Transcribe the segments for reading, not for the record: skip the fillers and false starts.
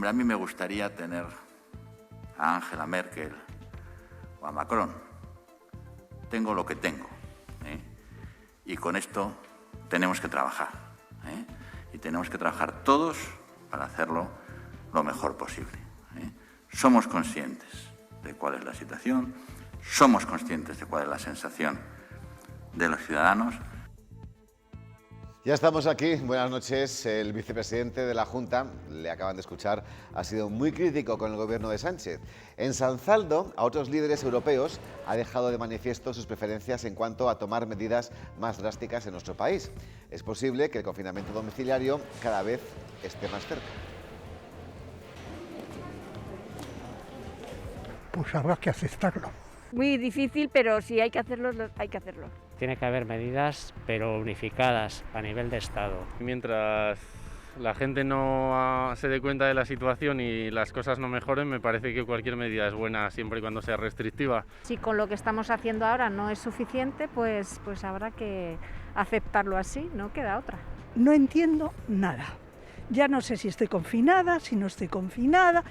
Hombre, a mí me gustaría tener a Angela Merkel o a Macron. Tengo lo que tengo, ¿eh? Y con esto tenemos que trabajar, ¿eh? Y tenemos que trabajar todos para hacerlo lo mejor posible, ¿eh? Somos conscientes de cuál es la situación, somos conscientes de cuál es la sensación de los ciudadanos. Ya estamos aquí, buenas noches. El vicepresidente de la Junta, le acaban de escuchar, ha sido muy crítico con el gobierno de Sánchez. En Sanzaldo, a otros líderes europeos ha dejado de manifiesto sus preferencias en cuanto a tomar medidas más drásticas en nuestro país. Es posible que el confinamiento domiciliario cada vez esté más cerca. Pues habrá que aceptarlo. Muy difícil, pero si hay que hacerlo, hay que hacerlo. Tiene que haber medidas, pero unificadas a nivel de Estado. Mientras la gente no se dé cuenta de la situación y las cosas no mejoren, me parece que cualquier medida es buena siempre y cuando sea restrictiva. Si con lo que estamos haciendo ahora no es suficiente, pues habrá que aceptarlo así, no queda otra. No entiendo nada. Ya no sé si estoy confinada, si no estoy confinada.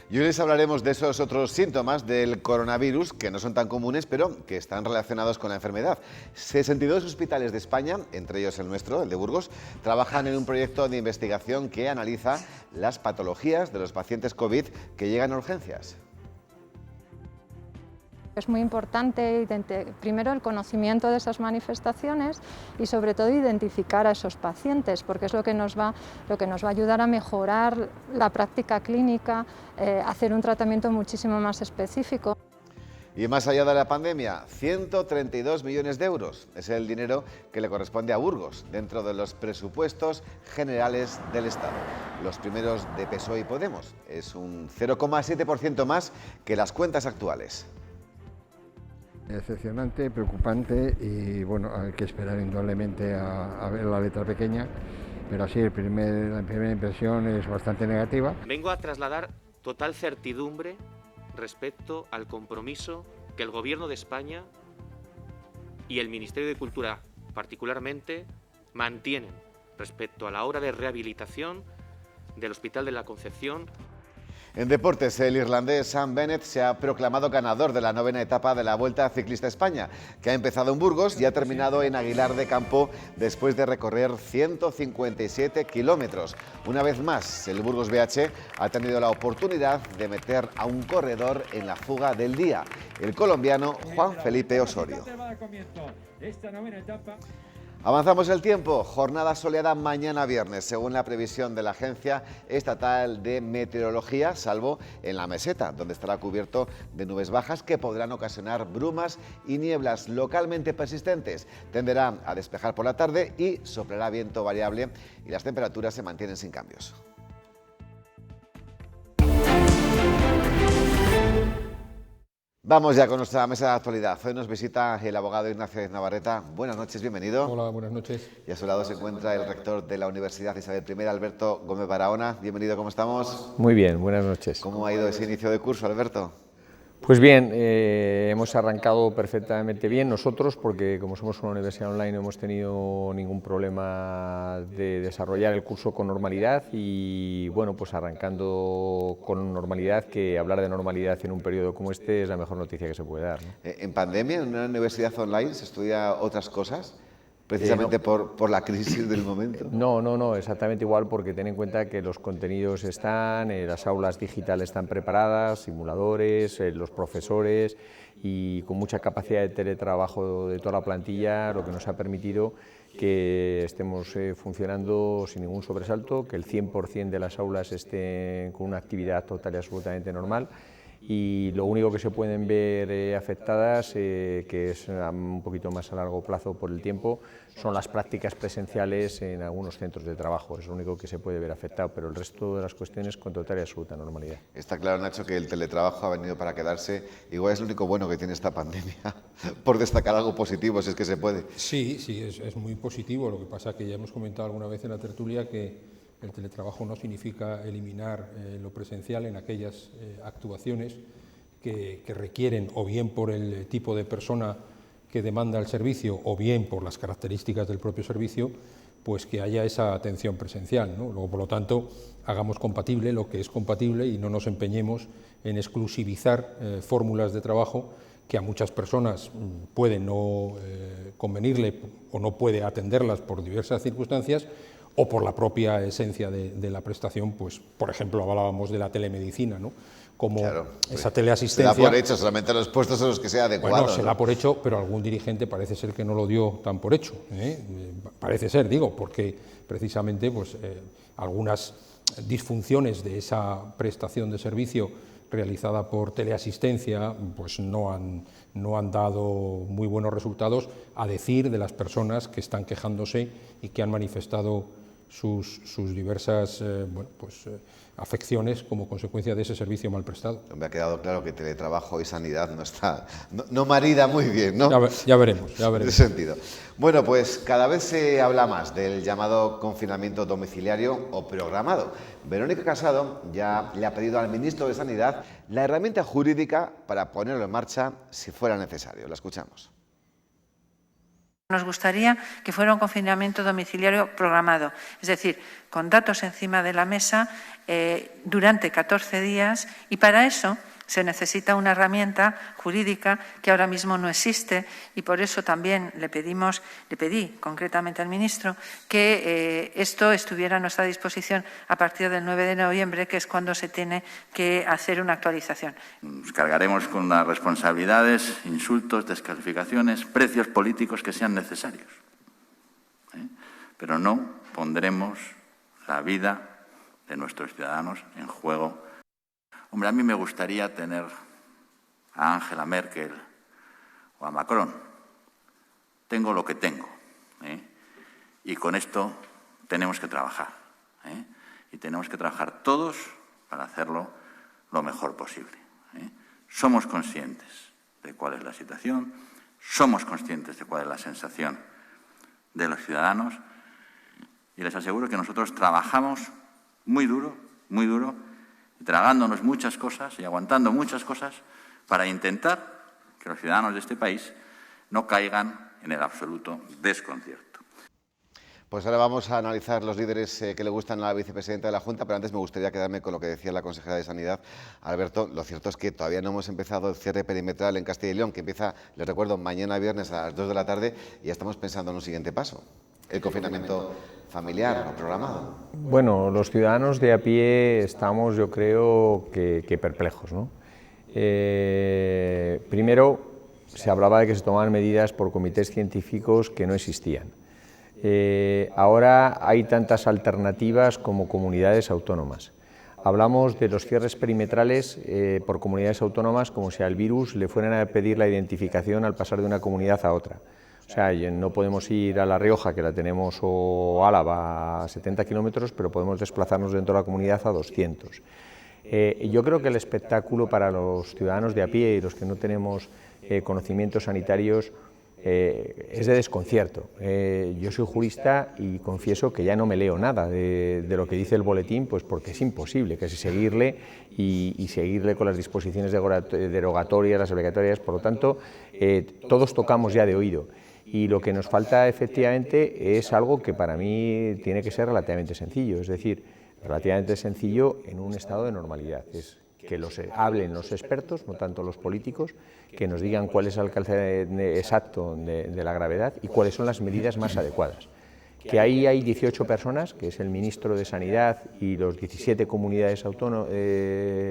Y hoy les hablaremos de esos otros síntomas del coronavirus que no son tan comunes, pero que están relacionados con la enfermedad. 62 hospitales de España, entre ellos el nuestro, el de Burgos, trabajan en un proyecto de investigación que analiza las patologías de los pacientes COVID que llegan a urgencias. Es muy importante, primero, el conocimiento de esas manifestaciones y, sobre todo, identificar a esos pacientes, porque es lo que nos va a ayudar a mejorar la práctica clínica, hacer un tratamiento muchísimo más específico. Y más allá de la pandemia, 132 millones de euros es el dinero que le corresponde a Burgos dentro de los presupuestos generales del Estado. Los primeros de PSOE y Podemos. Es un 0,7% más que las cuentas actuales. Decepcionante, preocupante y bueno, hay que esperar indudablemente a ver la letra pequeña, pero así la primera impresión es bastante negativa. Vengo a trasladar total certidumbre respecto al compromiso que el Gobierno de España y el Ministerio de Cultura particularmente mantienen respecto a la obra de rehabilitación del Hospital de la Concepción. En deportes, el irlandés Sam Bennett se ha proclamado ganador de la 9ª etapa de la Vuelta Ciclista a España, que ha empezado en Burgos y ha terminado en Aguilar de Campo después de recorrer 157 kilómetros. Una vez más, el Burgos BH ha tenido la oportunidad de meter a un corredor en la fuga del día, el colombiano Juan Felipe Osorio. Avanzamos el tiempo, jornada soleada mañana viernes, según la previsión de la Agencia Estatal de Meteorología, salvo en la meseta, donde estará cubierto de nubes bajas que podrán ocasionar brumas y nieblas localmente persistentes. Tenderá a despejar por la tarde y soplará viento variable y las temperaturas se mantienen sin cambios. Vamos ya con nuestra mesa de actualidad. Hoy nos visita el abogado Ignacio Díez Navarreta. Buenas noches, bienvenido. Hola, buenas noches. Y a su lado se encuentra el rector de la Universidad Isabel I, Alberto Gómez Barahona. Bienvenido, ¿cómo estamos? Muy bien, buenas noches. ¿Cómo ha ido ese inicio de curso, Alberto? Pues bien, hemos arrancado perfectamente bien nosotros porque como somos una universidad online no hemos tenido ningún problema de desarrollar el curso con normalidad y bueno, pues arrancando con normalidad, que hablar de normalidad en un periodo como este es la mejor noticia que se puede dar, ¿no? ¿En pandemia, en una universidad online, se estudia otras cosas? Precisamente no. por la crisis del momento. No, exactamente igual, porque ten en cuenta que los contenidos están, las aulas digitales están preparadas, simuladores, los profesores y con mucha capacidad de teletrabajo de toda la plantilla, lo que nos ha permitido que estemos funcionando sin ningún sobresalto, que el 100% de las aulas estén con una actividad total y absolutamente normal. Y lo único que se pueden ver afectadas, que es un poquito más a largo plazo por el tiempo, son las prácticas presenciales en algunos centros de trabajo. Es lo único que se puede ver afectado, pero el resto de las cuestiones con total y absoluta normalidad. Está claro, Nacho, que el teletrabajo ha venido para quedarse. Igual es lo único bueno que tiene esta pandemia, por destacar algo positivo, si es que se puede. Sí, es muy positivo. Lo que pasa es que ya hemos comentado alguna vez en la tertulia que el teletrabajo no significa eliminar lo presencial en aquellas actuaciones que requieren, o bien por el tipo de persona que demanda el servicio, o bien por las características del propio servicio, pues que haya esa atención presencial, ¿no? Luego, por lo tanto, hagamos compatible lo que es compatible y no nos empeñemos en exclusivizar fórmulas de trabajo que a muchas personas puede no convenirle o no puede atenderlas por diversas circunstancias o por la propia esencia de la prestación, pues, por ejemplo, hablábamos de la telemedicina, ¿no? Como claro, esa teleasistencia... Se da por hecho, solamente los puestos en los que sea adecuado. Bueno, se da por hecho, pero algún dirigente parece ser que no lo dio tan por hecho, parece ser, digo, porque precisamente pues, algunas disfunciones de esa prestación de servicio realizada por teleasistencia pues no han dado muy buenos resultados, a decir de las personas que están quejándose y que han manifestado sus diversas afecciones como consecuencia de ese servicio mal prestado. Me ha quedado claro que teletrabajo y sanidad no marida muy bien, ¿no? Ya veremos, ya veremos. En ese sentido. Bueno, pues cada vez se habla más del llamado confinamiento domiciliario o programado. Verónica Casado ya le ha pedido al ministro de Sanidad la herramienta jurídica para ponerlo en marcha si fuera necesario. La escuchamos. Nos gustaría que fuera un confinamiento domiciliario programado, es decir, con datos encima de la mesa durante 14 días, y para eso se necesita una herramienta jurídica que ahora mismo no existe, y por eso también le pedí concretamente al ministro que esto estuviera a nuestra disposición a partir del 9 de noviembre, que es cuando se tiene que hacer una actualización. Nos cargaremos con las responsabilidades, insultos, descalificaciones, precios políticos que sean necesarios, pero no pondremos la vida de nuestros ciudadanos en juego. Hombre, a mí me gustaría tener a Angela Merkel o a Macron. Tengo lo que tengo, y con esto tenemos que trabajar, y tenemos que trabajar todos para hacerlo lo mejor posible. Somos conscientes de cuál es la situación, somos conscientes de cuál es la sensación de los ciudadanos, y les aseguro que nosotros trabajamos muy duro, tragándonos muchas cosas y aguantando muchas cosas para intentar que los ciudadanos de este país no caigan en el absoluto desconcierto. Pues ahora vamos a analizar los líderes que le gustan a la vicepresidenta de la Junta, pero antes me gustaría quedarme con lo que decía la consejera de Sanidad. Alberto, lo cierto es que todavía no hemos empezado el cierre perimetral en Castilla y León, que empieza, les recuerdo, mañana viernes a las 2 de la tarde, y ya estamos pensando en un siguiente paso, el confinamiento familiar o programado. Bueno, los ciudadanos de a pie estamos, yo creo, que perplejos, ¿no? Primero, se hablaba de que se tomaban medidas por comités científicos que no existían. Ahora hay tantas alternativas como comunidades autónomas. Hablamos de los cierres perimetrales por comunidades autónomas como si al virus le fueran a pedir la identificación al pasar de una comunidad a otra. O sea, no podemos ir a La Rioja, que la tenemos, o Álava a 70 kilómetros, pero podemos desplazarnos dentro de la comunidad a 200. Yo creo que el espectáculo para los ciudadanos de a pie y los que no tenemos conocimientos sanitarios es de desconcierto. Yo soy jurista y confieso que ya no me leo nada de lo que dice el boletín, pues porque es imposible casi seguirle y seguirle con las disposiciones derogatorias, las obligatorias. Por lo tanto, todos tocamos ya de oído. Y lo que nos falta efectivamente es algo que para mí tiene que ser relativamente sencillo, es decir, relativamente sencillo en un estado de normalidad. Es que hablen los expertos, no tanto los políticos, que nos digan cuál es el alcance exacto de la gravedad y cuáles son las medidas más adecuadas. Que ahí hay 18 personas, que es el ministro de Sanidad y los 17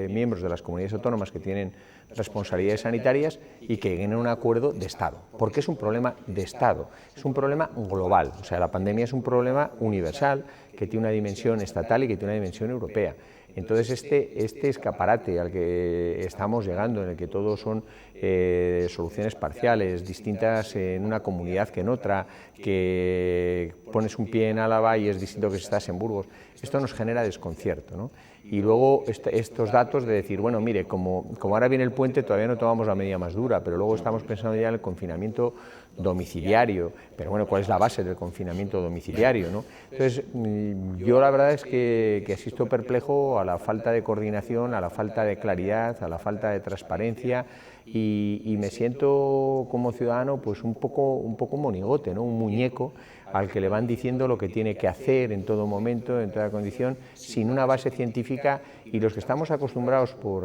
miembros de las comunidades autónomas que tienen responsabilidades sanitarias, y que lleguen a un acuerdo de Estado, porque es un problema de Estado, es un problema global. O sea, la pandemia es un problema universal que tiene una dimensión estatal y que tiene una dimensión europea. Entonces, este escaparate al que estamos llegando, en el que todos son soluciones parciales, distintas en una comunidad que en otra, que pones un pie en Álava y es distinto que si estás en Burgos, esto nos genera desconcierto, ¿no? Y luego estos datos de decir, bueno, mire, como ahora viene el puente, todavía no tomamos la medida más dura, pero luego estamos pensando ya en el confinamiento domiciliario. Pero bueno, ¿cuál es la base del confinamiento domiciliario, ¿no? Entonces, yo la verdad es que asisto perplejo a la falta de coordinación, a la falta de claridad, a la falta de transparencia, y me siento como ciudadano pues un poco monigote, ¿no? Un muñeco al que le van diciendo lo que tiene que hacer en todo momento, en toda condición, sin una base científica, y los que estamos acostumbrados por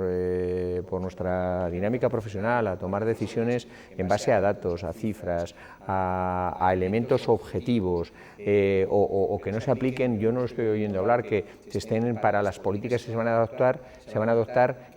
nuestra dinámica profesional a tomar decisiones en base a datos, a cifras, a elementos objetivos, o que no se apliquen. Yo no estoy oyendo hablar que se estén, para las políticas que se van a adoptar,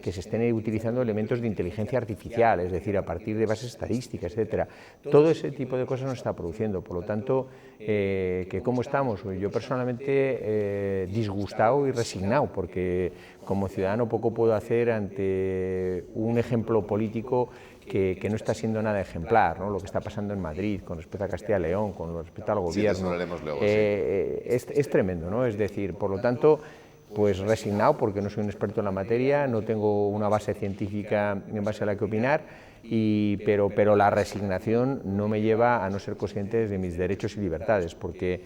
que se estén utilizando elementos de inteligencia artificial, es decir, a partir de bases estadísticas, etcétera. Todo ese tipo de cosas no se está produciendo, por lo tanto, que ¿cómo estamos? Yo personalmente disgustado y resignado, porque como ciudadano poco puedo hacer ante un ejemplo político que no está siendo nada ejemplar, ¿no? Lo que está pasando en Madrid con respecto a Castilla y León, con respecto al gobierno, es tremendo, ¿no? Es decir, por lo tanto, pues resignado, porque no soy un experto en la materia, no tengo una base científica en base a la que opinar, pero la resignación no me lleva a no ser consciente de mis derechos y libertades, porque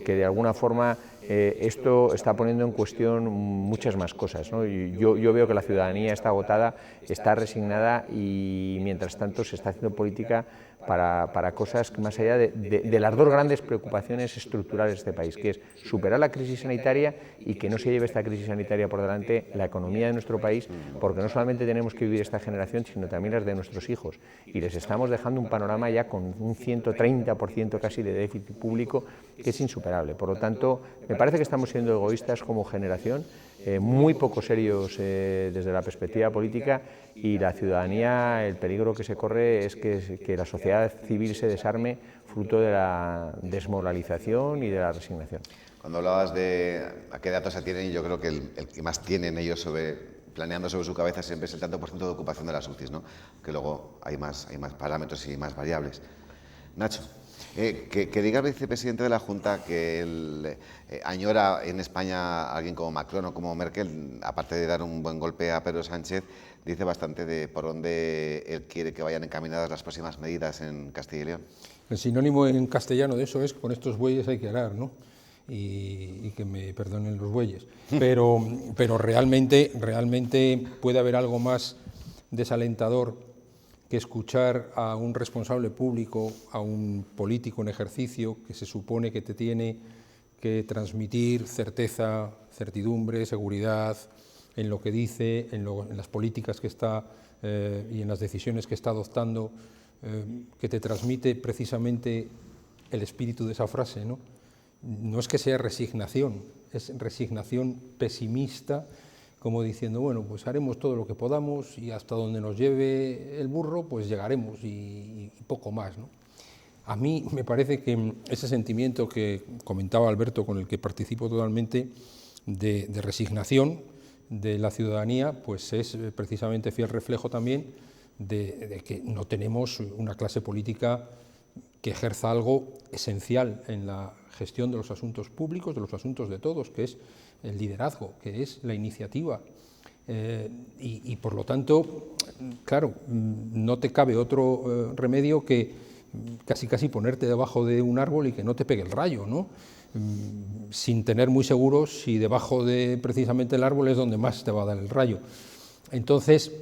de alguna forma esto está poniendo en cuestión muchas más cosas, ¿no? Yo veo que la ciudadanía está agotada, está resignada, y mientras tanto se está haciendo política para cosas que, más allá de las dos grandes preocupaciones estructurales de este país, que es superar la crisis sanitaria y que no se lleve esta crisis sanitaria por delante la economía de nuestro país, porque no solamente tenemos que vivir esta generación, sino también las de nuestros hijos, y les estamos dejando un panorama ya con un 130% casi de déficit público que es insuperable. Por lo tanto, me parece que estamos siendo egoístas como generación, muy poco serios desde la perspectiva política, y la ciudadanía, el peligro que se corre es que la sociedad civil se desarme fruto de la desmoralización y de la resignación. Cuando hablabas de a qué datos se tienen, yo creo que el que más tienen ellos planeando sobre su cabeza siempre es el tanto por ciento de ocupación de las UCIs, ¿no? Que luego hay más parámetros y más variables. Nacho, que diga el vicepresidente de la Junta que él añora en España a alguien como Macron o como Merkel, aparte de dar un buen golpe a Pedro Sánchez, dice bastante de por dónde él quiere que vayan encaminadas las próximas medidas en Castilla y León. El sinónimo en castellano de eso es que con estos bueyes hay que arar, ¿no? Y que me perdonen los bueyes. Pero realmente puede haber algo más desalentador que escuchar a un responsable público, a un político en ejercicio que se supone que te tiene que transmitir certeza, certidumbre, seguridad en lo que dice, en las políticas que está y en las decisiones que está adoptando, que te transmite precisamente el espíritu de esa frase, ¿no? No es que sea resignación, es resignación pesimista, como diciendo, bueno, pues haremos todo lo que podamos y hasta donde nos lleve el burro, pues llegaremos y poco más, ¿no? A mí me parece que ese sentimiento que comentaba Alberto, con el que participo totalmente, de resignación de la ciudadanía, pues es precisamente fiel reflejo también de que no tenemos una clase política que ejerza algo esencial en la gestión de los asuntos públicos, de los asuntos de todos, que es el liderazgo, que es la iniciativa. Y por lo tanto, claro, no te cabe otro remedio que casi ponerte debajo de un árbol y que no te pegue el rayo, ¿no? Sin tener muy seguro si debajo de precisamente el árbol es donde más te va a dar el rayo. Entonces,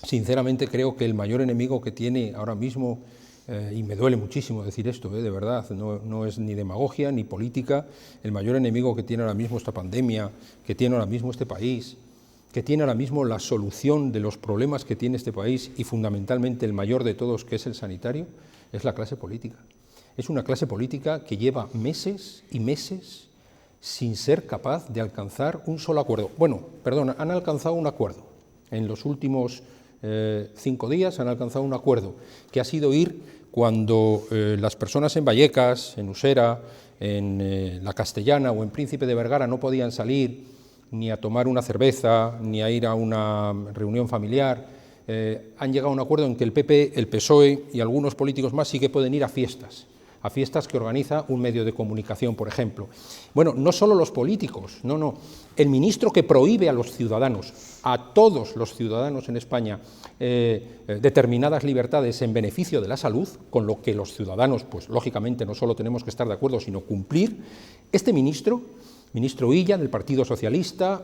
sinceramente creo que el mayor enemigo que tiene ahora mismo, y me duele muchísimo decir esto, de verdad, no es ni demagogia ni política, el mayor enemigo que tiene ahora mismo esta pandemia, que tiene ahora mismo este país, que tiene ahora mismo la solución de los problemas que tiene este país, y fundamentalmente el mayor de todos, que es el sanitario, es la clase política. Es una clase política que lleva meses y meses sin ser capaz de alcanzar un solo acuerdo. Bueno, perdón, han alcanzado un acuerdo. En los últimos 5 días han alcanzado un acuerdo, que ha sido ir cuando las personas en Vallecas, en Usera, en La Castellana o en Príncipe de Vergara no podían salir ni a tomar una cerveza, ni a ir a una reunión familiar. Han llegado a un acuerdo en que el PP, el PSOE y algunos políticos más sí que pueden ir a fiestas que organiza un medio de comunicación, por ejemplo. Bueno, no solo los políticos, no. El ministro que prohíbe a los ciudadanos, a todos los ciudadanos en España, determinadas libertades en beneficio de la salud, con lo que los ciudadanos, pues lógicamente no solo tenemos que estar de acuerdo, sino cumplir. Este ministro Illa, del Partido Socialista,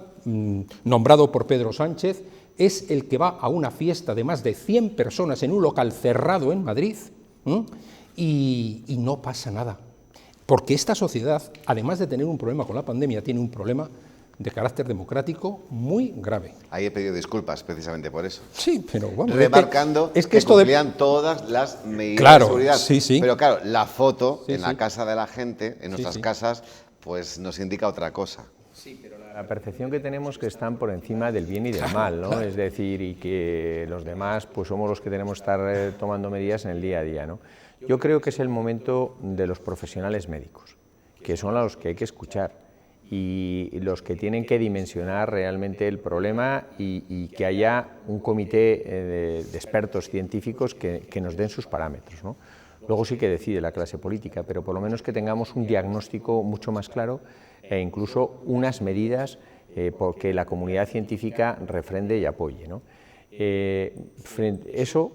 nombrado por Pedro Sánchez, es el que va a una fiesta de más de 100 personas en un local cerrado en Madrid, y no pasa nada. Porque esta sociedad, además de tener un problema con la pandemia, tiene un problema de carácter democrático muy grave. Ahí he pedido disculpas precisamente por eso. Sí, pero vamos, remarcando que esto cumplían todas las medidas de seguridad. Sí, sí. Pero claro, la foto Sí, en la sí. casa de la gente, en nuestras sí. casas, pues nos indica otra cosa. Sí, pero la percepción que tenemos es que están por encima del bien y del mal, ¿no? Es decir, y que los demás pues somos los que tenemos que estar tomando medidas en el día a día, ¿no? Yo creo que es el momento de los profesionales médicos, que son a los que hay que escuchar y los que tienen que dimensionar realmente el problema y que haya un comité de expertos científicos que nos den sus parámetros, ¿no? Luego sí que decide la clase política, pero por lo menos que tengamos un diagnóstico mucho más claro e incluso unas medidas porque la comunidad científica refrende y apoye, ¿no? Eso,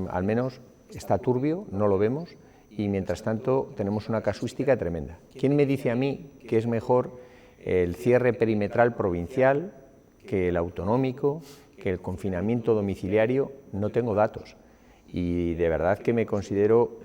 al menos, está turbio, no lo vemos, y mientras tanto tenemos una casuística tremenda. ¿Quién me dice a mí que es mejor el cierre perimetral provincial que el autonómico, que el confinamiento domiciliario? No tengo datos y de verdad que me considero,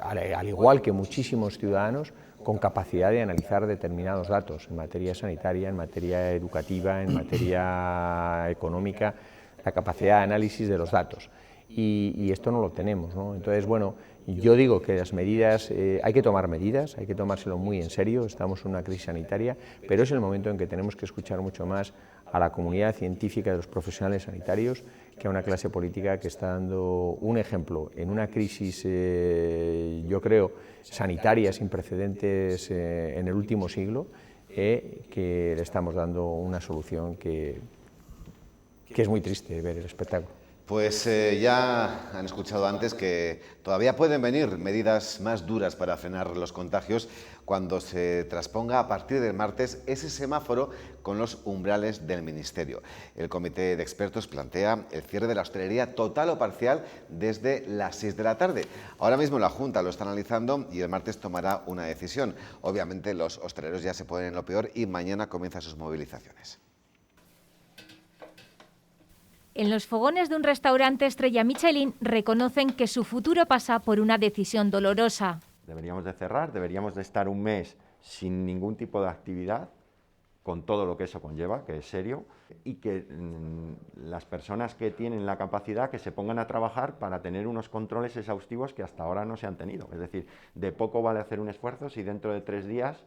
al igual que muchísimos ciudadanos, con capacidad de analizar determinados datos en materia sanitaria, en materia educativa, en materia económica, la capacidad de análisis de los datos. Y esto no lo tenemos, ¿no? Entonces, bueno, yo digo que las medidas, hay que tomar medidas, hay que tomárselo muy en serio, estamos en una crisis sanitaria, pero es el momento en que tenemos que escuchar mucho más a la comunidad científica de los profesionales sanitarios que a una clase política que está dando un ejemplo en una crisis, yo creo, sanitaria sin precedentes en el último siglo, que le estamos dando una solución que es muy triste ver el espectáculo. Pues ya han escuchado antes que todavía pueden venir medidas más duras para frenar los contagios cuando se trasponga a partir del martes ese semáforo con los umbrales del Ministerio. El comité de expertos plantea el cierre de la hostelería total o parcial desde las 6 de la tarde. Ahora mismo la Junta lo está analizando y el martes tomará una decisión. Obviamente los hosteleros ya se ponen en lo peor y mañana comienzan sus movilizaciones. En los fogones de un restaurante estrella Michelin reconocen que su futuro pasa por una decisión dolorosa. Deberíamos de cerrar, deberíamos de estar un mes sin ningún tipo de actividad, con todo lo que eso conlleva, que es serio, y que las personas que tienen la capacidad que se pongan a trabajar para tener unos controles exhaustivos que hasta ahora no se han tenido. Es decir, de poco vale hacer un esfuerzo si dentro de 3 días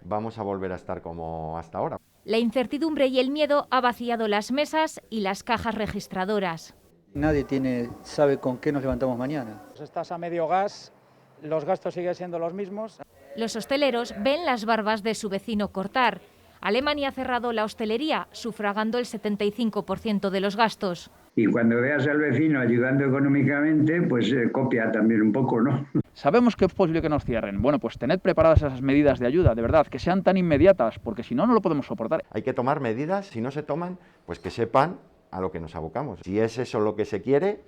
vamos a volver a estar como hasta ahora. La incertidumbre y el miedo ha vaciado las mesas y las cajas registradoras. Nadie sabe con qué nos levantamos mañana. Pues estás a medio gas, los gastos siguen siendo los mismos. Los hosteleros ven las barbas de su vecino cortar. Alemania ha cerrado la hostelería, sufragando el 75% de los gastos. Y cuando veas al vecino ayudando económicamente, pues copia también un poco, ¿no? Sabemos que es posible que nos cierren. Bueno, pues tened preparadas esas medidas de ayuda, de verdad, que sean tan inmediatas, porque si no, no lo podemos soportar. Hay que tomar medidas, si no se toman, pues que sepan a lo que nos abocamos. Si es eso lo que se quiere,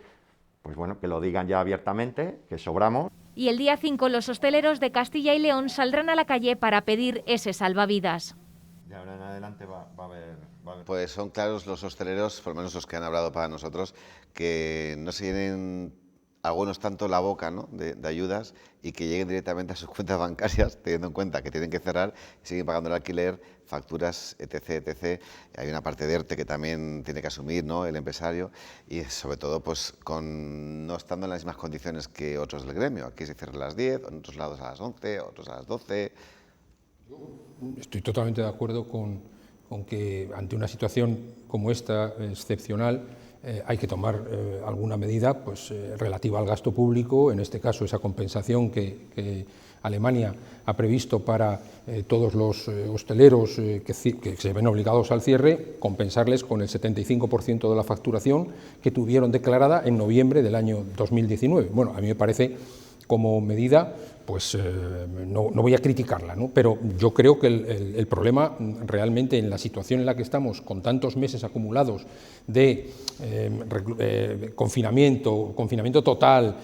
pues bueno, que lo digan ya abiertamente, que sobramos. Y el día 5 los hosteleros de Castilla y León saldrán a la calle para pedir ese salvavidas. De ahora en adelante va a haber... Pues son claros los hosteleros, por lo menos los que han hablado para nosotros, que no se llenen algunos tanto la boca, ¿no?, de ayudas y que lleguen directamente a sus cuentas bancarias, teniendo en cuenta que tienen que cerrar, siguen pagando el alquiler, facturas, etc., etc. Hay una parte de ERTE que también tiene que asumir, ¿no?, el empresario, y sobre todo pues no estando en las mismas condiciones que otros del gremio. Aquí se cierra a las 10, en otros lados a las 11, otros a las 12. Estoy totalmente de acuerdo con que ante una situación como esta, excepcional, hay que tomar alguna medida pues, relativa al gasto público, en este caso esa compensación que Alemania ha previsto para todos los hosteleros que se ven obligados al cierre, compensarles con el 75% de la facturación que tuvieron declarada en noviembre del año 2019. Bueno, a mí me parece como medida, pues no voy a criticarla, ¿no?, pero yo creo que el problema realmente en la situación en la que estamos, con tantos meses acumulados de confinamiento total,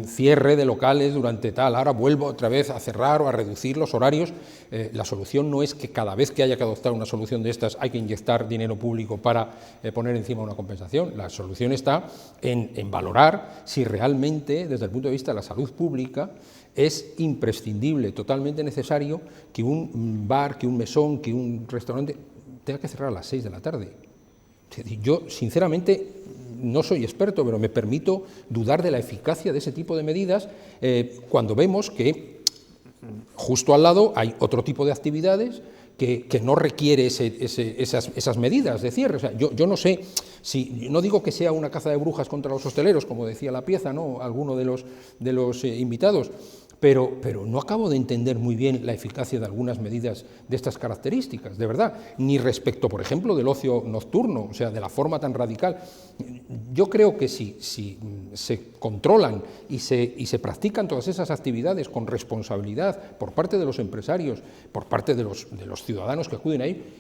cierre de locales durante tal, ahora vuelvo otra vez a cerrar o a reducir los horarios, la solución no es que cada vez que haya que adoptar una solución de estas hay que inyectar dinero público para poner encima una compensación. La solución está en valorar si realmente, desde el punto de vista de la salud pública, es imprescindible, totalmente necesario, que un bar, que un mesón, que un restaurante tenga que cerrar a las 6 de la tarde. Yo, sinceramente, no soy experto, pero me permito dudar de la eficacia de ese tipo de medidas cuando vemos que justo al lado hay otro tipo de actividades que no requiere esas medidas de cierre. O sea, yo no sé, no digo que sea una caza de brujas contra los hosteleros, como decía la pieza, ¿no?, alguno de los invitados, pero no acabo de entender muy bien la eficacia de algunas medidas de estas características, de verdad, ni respecto, por ejemplo, del ocio nocturno, o sea, de la forma tan radical. Yo creo que si se controlan y se practican todas esas actividades con responsabilidad por parte de los empresarios, por parte de los ciudadanos que acuden ahí,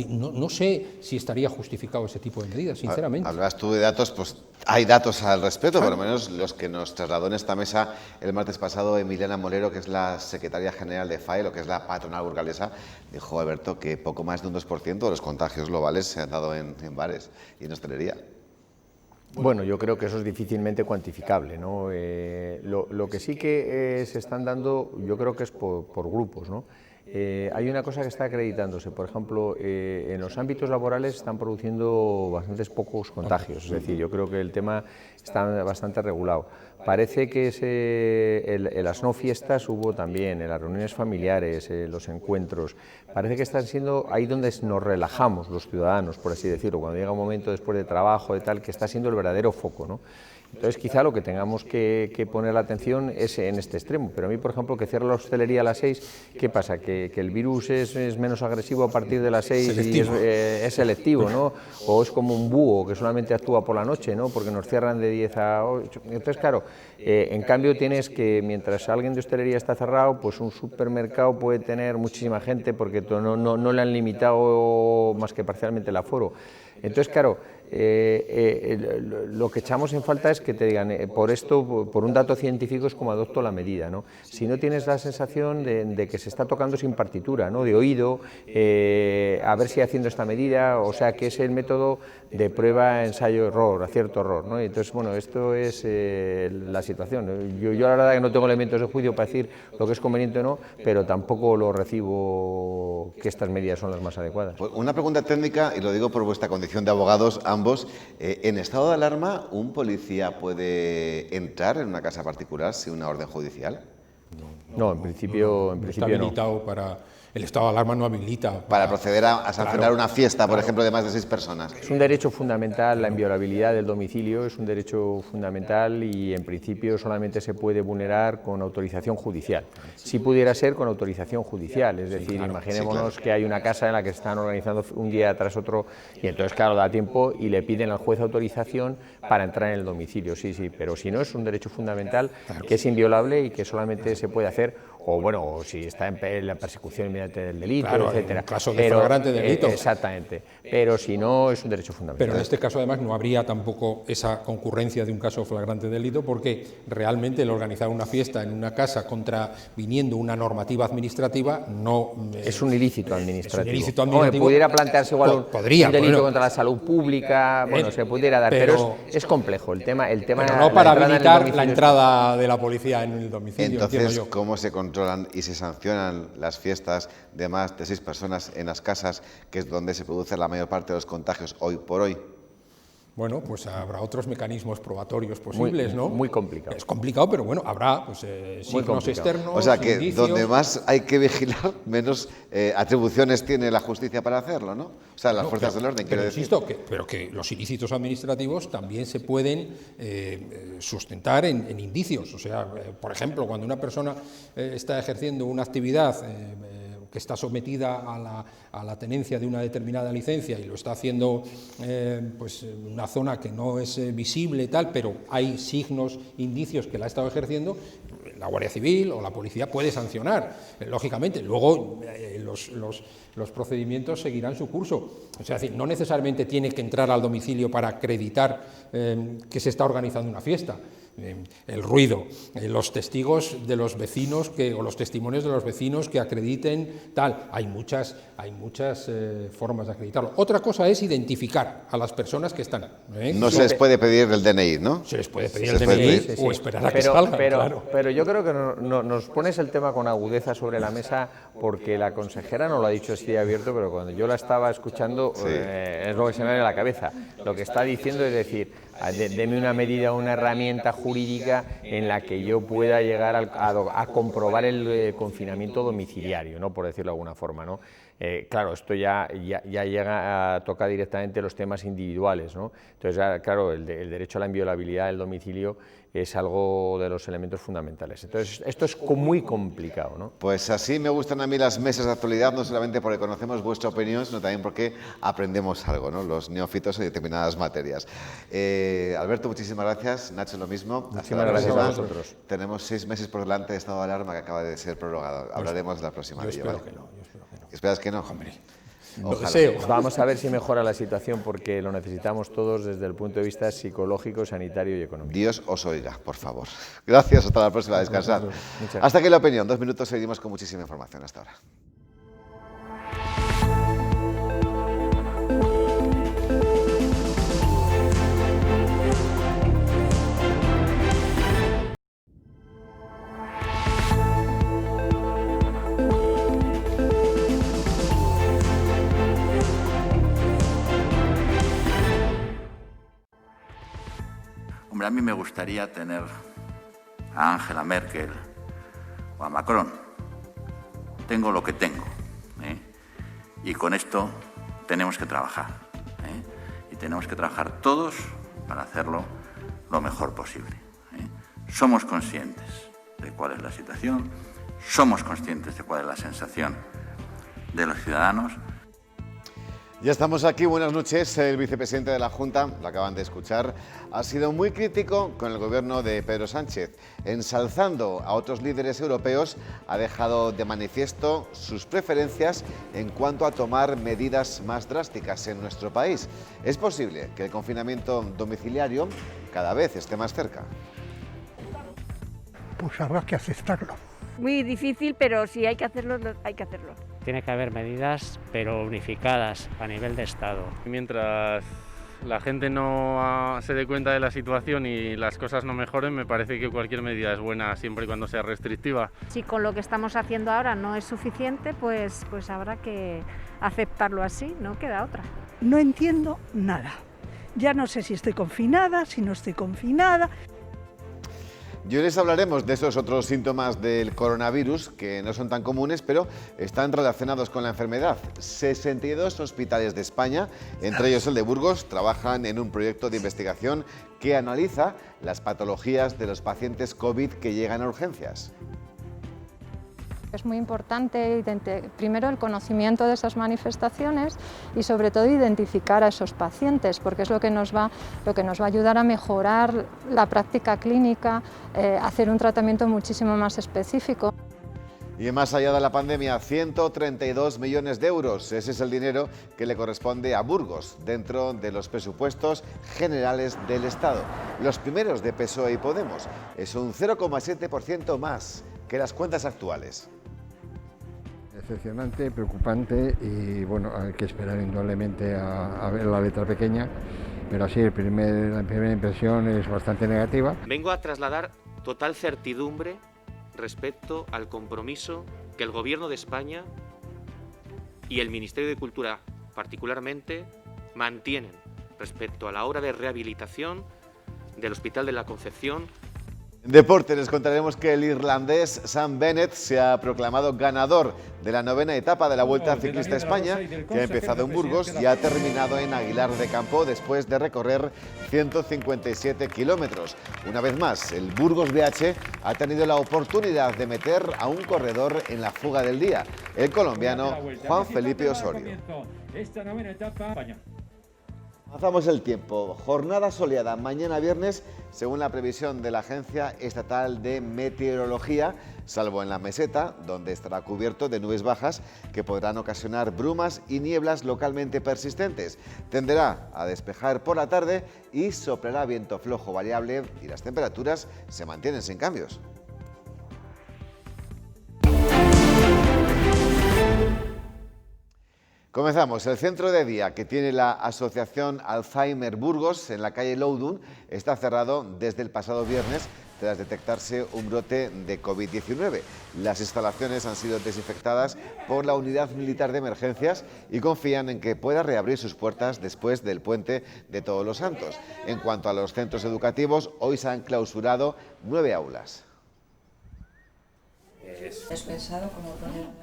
no sé si estaría justificado ese tipo de medidas, sinceramente. Hablabas tú de datos, pues hay datos al respecto, por lo menos los que nos trasladó en esta mesa el martes pasado Emiliana Molero, que es la secretaria general de FAE, lo que es la patronal burgalesa. Dijo, Alberto, que poco más de un 2% de los contagios globales se han dado en bares y en hostelería. Bueno, yo creo que eso es difícilmente cuantificable, ¿no? Lo que sí que se están dando, yo creo que es por grupos, ¿no? Hay una cosa que está acreditándose, por ejemplo, en los ámbitos laborales están produciendo bastantes pocos contagios, es decir, yo creo que el tema está bastante regulado. Parece que en las no fiestas hubo también, en las reuniones familiares, los encuentros, parece que están siendo ahí donde nos relajamos los ciudadanos, por así decirlo, cuando llega un momento después de trabajo, de tal, que está siendo el verdadero foco, ¿no? Entonces, quizá lo que tengamos que poner la atención es en este extremo. Pero a mí, por ejemplo, que cierre la hostelería a las 6, ¿qué pasa? ¿Que el virus es menos agresivo a partir de las 6 selectivo. Y es selectivo, ¿no? O es como un búho que solamente actúa por la noche, ¿no? Porque nos cierran de 10 a 8. Entonces, claro, en cambio tienes que, mientras alguien de hostelería está cerrado, pues un supermercado puede tener muchísima gente porque no le han limitado más que parcialmente el aforo. Entonces, claro, lo que echamos en falta es que te digan, por un dato científico es como adopto la medida, ¿no? Si no tienes la sensación de que se está tocando sin partitura, ¿no?, de oído, a ver si haciendo esta medida, o sea, que es el método de prueba, ensayo, error, acierto, error, ¿no? Y entonces, bueno, esto es la situación. Yo la verdad que no tengo elementos de juicio para decir lo que es conveniente o no, pero tampoco lo recibo que estas medidas son las más adecuadas. Pues una pregunta técnica, y lo digo por vuestra condición de abogados, ambos. ¿En estado de alarma un policía puede entrar en una casa particular sin una orden judicial? No, en principio está habilitado no. Para el estado de alarma no habilita. Para proceder a sancionar una fiesta, por ejemplo, de más de 6 personas. Es un derecho fundamental, la inviolabilidad del domicilio es un derecho fundamental y en principio solamente se puede vulnerar con autorización judicial. Si pudiera ser con autorización judicial, es decir, imaginémonos que hay una casa en la que están organizando un día tras otro y entonces, claro, da tiempo y le piden al juez autorización para entrar en el domicilio, sí, pero si no es un derecho fundamental que es inviolable y que solamente se puede hacer, o bueno, o si está en la persecución inmediata del delito, etcétera. En caso de flagrante delito. Exactamente, pero si no es un derecho fundamental. Pero en este caso además no habría tampoco esa concurrencia de un caso flagrante delito porque realmente el organizar una fiesta en una casa contraviniendo una normativa administrativa no... es un ilícito administrativo. Es un ilícito administrativo. Pudiera plantearse igual un delito contra la salud pública, bueno, se pudiera dar, pero es complejo el tema. Pero no para habilitar la entrada de la policía en el domicilio. Entonces, ¿cómo se controlan y se sancionan las fiestas de más de 6 personas en las casas, que es donde se produce la mayor parte de los contagios hoy por hoy? Bueno, pues habrá otros mecanismos probatorios posibles, ¿no? Muy complicado. Es complicado, pero bueno, habrá pues, signos externos. O sea que indicios. Donde más hay que vigilar, menos atribuciones tiene la justicia para hacerlo, ¿no? O sea, las fuerzas del orden, quiero decir. Insisto, pero que los ilícitos administrativos también se pueden sustentar en indicios. O sea, por ejemplo, cuando una persona está ejerciendo una actividad que está sometida a la tenencia de una determinada licencia y lo está haciendo pues en una zona que no es visible y tal, pero hay signos, indicios que la ha estado ejerciendo, la Guardia Civil o la policía puede sancionar, lógicamente. Luego los procedimientos seguirán su curso. O sea, es decir, no necesariamente tiene que entrar al domicilio para acreditar que se está organizando una fiesta. el ruido, los testigos de los vecinos o los testimonios de los vecinos que acrediten tal. Hay muchas formas de acreditarlo. Otra cosa es identificar a las personas que están. No se les puede pedir el DNI, ¿no? Se les puede pedir el DNI o esperar a que salgan, claro. Pero yo creo que nos pones el tema con agudeza sobre la mesa, porque la consejera no lo ha dicho así abierto, pero cuando yo la estaba escuchando es lo que se me viene a la cabeza. Lo que está diciendo es decir, deme una medida, una herramienta jurídica en la que yo pueda llegar a comprobar el confinamiento domiciliario, ¿no? Por decirlo de alguna forma, ¿no? Claro, esto ya llega a tocar directamente los temas individuales, ¿no? Entonces, claro, el derecho a la inviolabilidad del domicilio es algo de los elementos fundamentales. Entonces, esto es muy complicado, ¿no? Pues así me gustan a mí las mesas de actualidad, no solamente porque conocemos vuestra opinión, sino también porque aprendemos algo, ¿no? Los neófitos en determinadas materias. Alberto, muchísimas gracias. Nacho, lo mismo. Muchísimas gracias a vosotros. Tenemos 6 meses por delante de estado de alarma que acaba de ser prorrogado. Hablaremos la próxima vez. Yo espero que no. ¿Esperas que no? Hombre, lo deseo. Vamos a ver si mejora la situación, porque lo necesitamos todos desde el punto de vista psicológico, sanitario y económico. Dios os oiga, por favor. Gracias, hasta la próxima. Descansad. Hasta aquí la opinión. 2 minutos, seguimos con muchísima información. Hasta ahora. Hombre, a mí me gustaría tener a Angela Merkel o a Macron. Tengo lo que tengo, y con esto tenemos que trabajar, y tenemos que trabajar todos para hacerlo lo mejor posible. Somos conscientes de cuál es la situación, somos conscientes de cuál es la sensación de los ciudadanos. Ya estamos aquí, buenas noches. El vicepresidente de la Junta, lo acaban de escuchar, ha sido muy crítico con el gobierno de Pedro Sánchez. Ensalzando a otros líderes europeos, ha dejado de manifiesto sus preferencias en cuanto a tomar medidas más drásticas en nuestro país. ¿Es posible que el confinamiento domiciliario cada vez esté más cerca? Pues habrá que aceptarlo. Muy difícil, pero si hay que hacerlo, hay que hacerlo. Tiene que haber medidas, pero unificadas a nivel de Estado. Mientras la gente no se dé cuenta de la situación y las cosas no mejoren, me parece que cualquier medida es buena siempre y cuando sea restrictiva. Si con lo que estamos haciendo ahora no es suficiente, pues habrá que aceptarlo así, no queda otra. No entiendo nada. Ya no sé si estoy confinada, si no estoy confinada. Y hoy les hablaremos de esos otros síntomas del coronavirus que no son tan comunes, pero están relacionados con la enfermedad. 62 hospitales de España, entre ellos el de Burgos, trabajan en un proyecto de investigación que analiza las patologías de los pacientes COVID que llegan a urgencias. Es muy importante primero el conocimiento de esas manifestaciones y sobre todo identificar a esos pacientes, porque es lo que nos va a ayudar a mejorar la práctica clínica, hacer un tratamiento muchísimo más específico. Y más allá de la pandemia, 132 millones de euros. Ese es el dinero que le corresponde a Burgos dentro de los presupuestos generales del Estado. Los primeros de PSOE y Podemos. Es un 0,7% más que las cuentas actuales. Decepcionante, preocupante y bueno, hay que esperar indudablemente a ver la letra pequeña, pero sí, la primera impresión es bastante negativa. Vengo a trasladar total certidumbre respecto al compromiso que el Gobierno de España y el Ministerio de Cultura particularmente mantienen respecto a la obra de rehabilitación del Hospital de la Concepción. En deporte les contaremos que el irlandés Sam Bennett se ha proclamado ganador de la 9ª etapa de la Vuelta Ciclista España, que ha empezado en Burgos y ha terminado en Aguilar de Campo después de recorrer 157 kilómetros. Una vez más, el Burgos BH ha tenido la oportunidad de meter a un corredor en la fuga del día, el colombiano Juan Felipe Osorio. Esta 9ª etapa España. Avanzamos el tiempo. Jornada soleada mañana viernes, según la previsión de la Agencia Estatal de Meteorología, salvo en la meseta, donde estará cubierto de nubes bajas que podrán ocasionar brumas y nieblas localmente persistentes. Tenderá a despejar por la tarde y soplará viento flojo variable y las temperaturas se mantienen sin cambios. Comenzamos. El centro de día que tiene la Asociación Alzheimer Burgos en la calle Loudun está cerrado desde el pasado viernes tras detectarse un brote de COVID-19. Las instalaciones han sido desinfectadas por la Unidad Militar de Emergencias y confían en que pueda reabrir sus puertas después del puente de Todos los Santos. En cuanto a los centros educativos, hoy se han clausurado 9 aulas. ¿Has pensado cómo poner?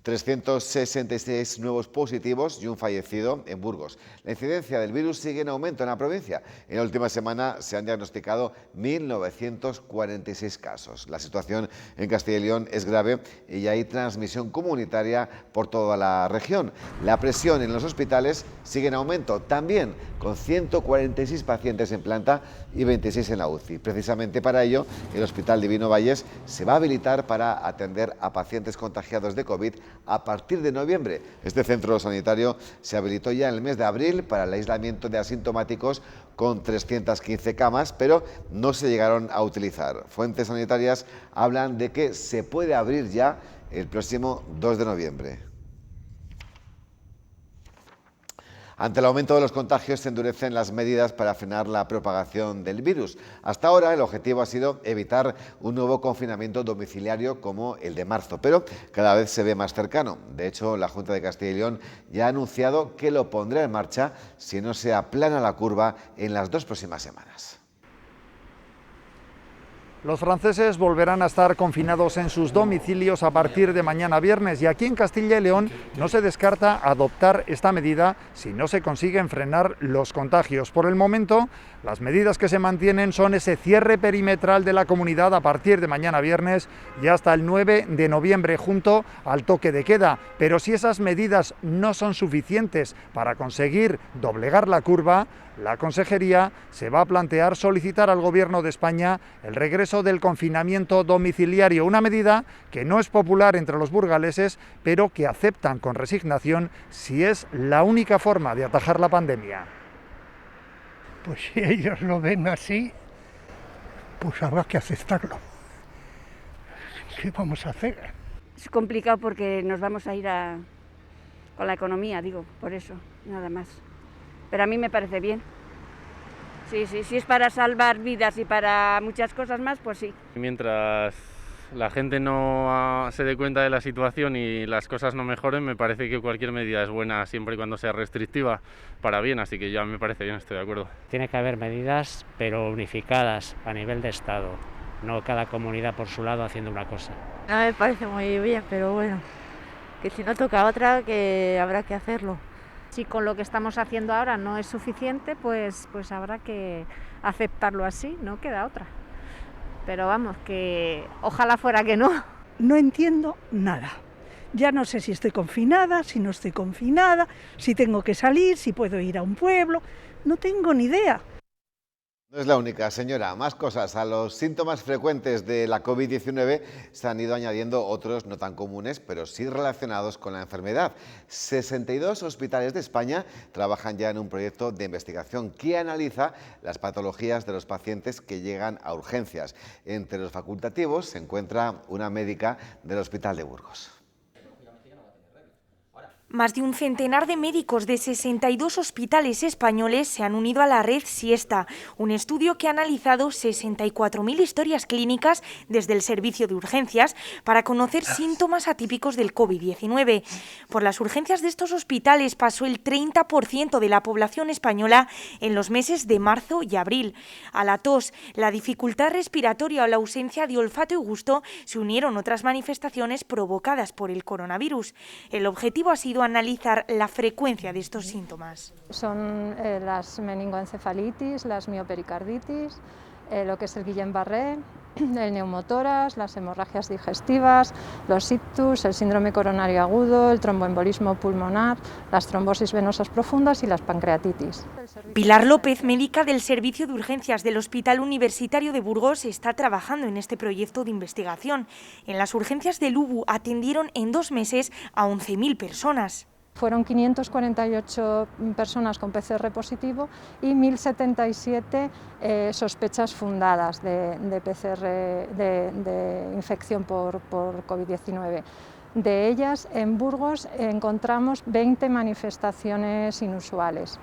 366 nuevos positivos y un fallecido en Burgos. La incidencia del virus sigue en aumento en la provincia. En la última semana se han diagnosticado 1.946 casos. La situación en Castilla y León es grave y hay transmisión comunitaria por toda la región. La presión en los hospitales sigue en aumento, también con 146 pacientes en planta y 26 en la UCI. Precisamente para ello, el Hospital Divino Valles se va a habilitar para atender a pacientes contagiados de COVID a partir de noviembre. Este centro sanitario se habilitó ya en el mes de abril para el aislamiento de asintomáticos con 315 camas, pero no se llegaron a utilizar. Fuentes sanitarias hablan de que se puede abrir ya el próximo 2 de noviembre. Ante el aumento de los contagios se endurecen las medidas para frenar la propagación del virus. Hasta ahora el objetivo ha sido evitar un nuevo confinamiento domiciliario como el de marzo, pero cada vez se ve más cercano. De hecho, la Junta de Castilla y León ya ha anunciado que lo pondrá en marcha si no se aplana la curva en las 2 próximas semanas. Los franceses volverán a estar confinados en sus domicilios a partir de mañana viernes y aquí en Castilla y León no se descarta adoptar esta medida si no se consiguen frenar los contagios. Por el momento, las medidas que se mantienen son ese cierre perimetral de la comunidad a partir de mañana viernes y hasta el 9 de noviembre junto al toque de queda. Pero si esas medidas no son suficientes para conseguir doblegar la curva, la Consejería se va a plantear solicitar al Gobierno de España el regreso del confinamiento domiciliario, una medida que no es popular entre los burgaleses, pero que aceptan con resignación si es la única forma de atajar la pandemia. Pues si ellos lo ven así, pues habrá que aceptarlo. ¿Qué vamos a hacer? Es complicado porque nos vamos a ir con la economía, digo, por eso, nada más. Pero a mí me parece bien. Sí, si es para salvar vidas y para muchas cosas más, pues sí. Mientras la gente no se dé cuenta de la situación y las cosas no mejoren, me parece que cualquier medida es buena siempre y cuando sea restrictiva para bien, así que ya me parece bien, estoy de acuerdo. Tiene que haber medidas, pero unificadas a nivel de Estado, no cada comunidad por su lado haciendo una cosa. No me parece muy bien, pero bueno, que si no toca otra, que habrá que hacerlo. Si con lo que estamos haciendo ahora no es suficiente, pues habrá que aceptarlo así, no queda otra. Pero vamos, que ojalá fuera que no. No entiendo nada. Ya no sé si estoy confinada, si no estoy confinada, si tengo que salir, si puedo ir a un pueblo. No tengo ni idea. No es la única, señora. Más cosas. A los síntomas frecuentes de la COVID-19 se han ido añadiendo otros no tan comunes, pero sí relacionados con la enfermedad. 62 hospitales de España trabajan ya en un proyecto de investigación que analiza las patologías de los pacientes que llegan a urgencias. Entre los facultativos se encuentra una médica del Hospital de Burgos. Más de un centenar de médicos de 62 hospitales españoles se han unido a la red Siesta, un estudio que ha analizado 64.000 historias clínicas desde el servicio de urgencias para conocer síntomas atípicos del COVID-19. Por las urgencias de estos hospitales pasó el 30% de la población española en los meses de marzo y abril. A la tos, la dificultad respiratoria o la ausencia de olfato y gusto se unieron otras manifestaciones provocadas por el coronavirus. El objetivo ha sido analizar la frecuencia de estos síntomas. Son las meningoencefalitis, las miopericarditis, lo que es el Guillain-Barré, el neumotórax, las hemorragias digestivas, los ictus, el síndrome coronario agudo, el tromboembolismo pulmonar, las trombosis venosas profundas y las pancreatitis. Pilar López, médica del Servicio de Urgencias del Hospital Universitario de Burgos, está trabajando en este proyecto de investigación. En las urgencias del UBU atendieron en 2 meses a 11.000 personas. Fueron 548 personas con PCR positivo y 1.077 sospechas fundadas de PCR de infección por COVID-19. De ellas, en Burgos encontramos 20 manifestaciones inusuales.